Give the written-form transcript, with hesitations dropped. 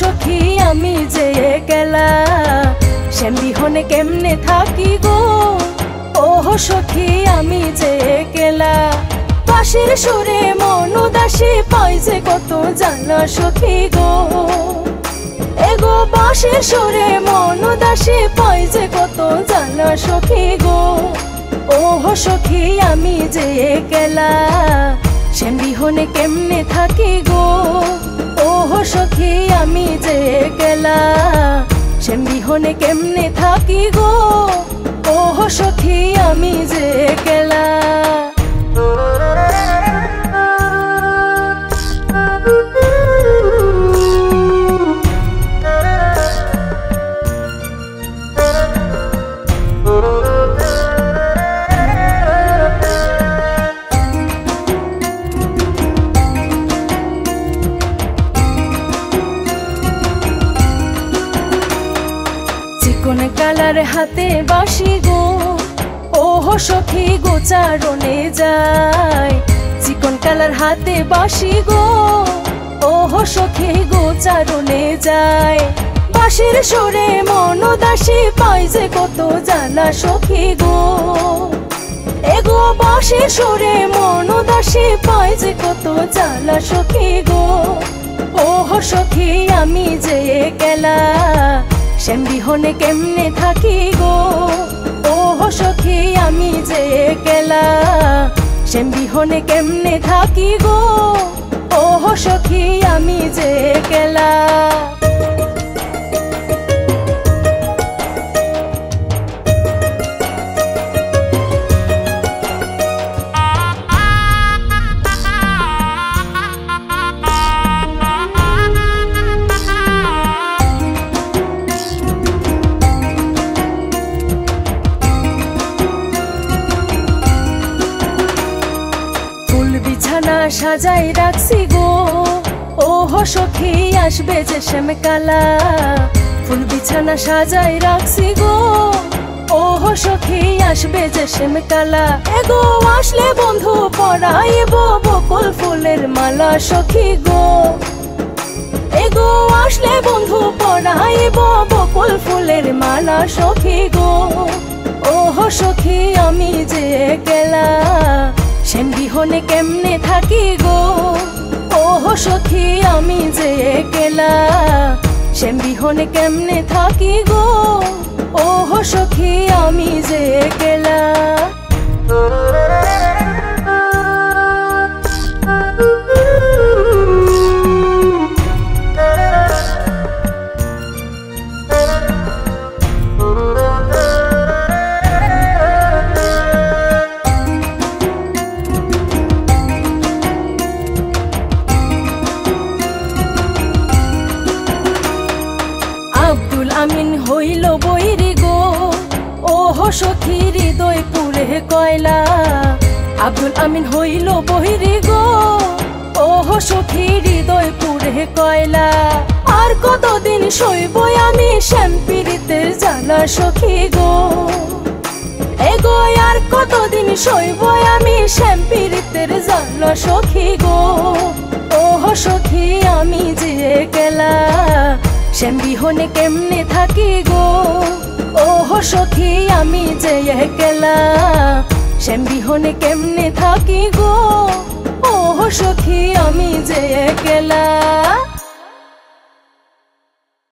সখী আমি যে একলা শ্যাম বিহনে কেমনে থাকি গো। ওহ সখী আমি যে একলা বাঁশির সুরে মন উদাসী পাই যে কত জ্বালা সখী গো। এগো বাঁশির সুরে মন উদাসী পাই যে কত জ্বালা সখী গো। ওহ সখী আমি যে একলা শ্যাম বিহনে কেমনে থাকি গো। ওহ সখী আমি যে একলা শ্যাম বিহনে কেমনে থাকি গো। ওহ সখী আমি যে একলা। চিকন কালার হাতে বাঁশি গো। ওহ সখী গোচারণে যায় চিকন কালার হাতে বাঁশি গো। ওহ সখী গোচারণে যায় বাঁশির সুরে মন উদাসী পাই যে কত জ্বালা সখী গো। এগো বাঁশির সুরে মন উদাসী পাই যে কত জ্বালা সখী গো। ওহ সখী আমি যে একলা শ্যাম বিহনে কেমনে থাকি গো। ওহ সখী আমি যে একলা শ্যাম বিহনে কেমনে থাকি গো। ওহ সখী আমি যে একলা। বিছানা সাজাই রাখছি গো। ওহ সখী আসবে যে শ্যামকালা ফুল বিছানা সাজাই রাখছি গো। ওহ সখী আসবে যে শ্যামকালা এগো আসলে বন্ধু পরাইব বকুল ফুলের মালা সখী গো। এগো আসলে বন্ধু পরাইব বকুল ফুলের মালা সখী গো। ওহ সখী আমি যে একলা শ্যাম বিহনে কেমনে থাকি গো। ওহ সখী আমি যে একলা শ্যাম বিহনে কেমনে থাকি গো। ওহ সখী আমি যে একলা। আব্দুল আমিন হইল বৈরি গো। ওহ সখী হৃদয় পুরে কয়লা আব্দুল আমিন হইল বৈরি গো। ওহ সখী হৃদয় পুরে কয়লা আর কতদিন সইব আমি শ্যাম পীড়িতের জ্বালা সখী গো। এগো আর কতদিন সইব আমি শ্যাম পীড়িতের জ্বালা সখী গো। ওহ সখী আমি যে একলা শ্যাম বিহনে কেমনে থাকি গো। ওহ সখী আমি যে একলা শ্যাম বিহনে কেমনে থাকি গো। ওহ সখী আমি যে একলা।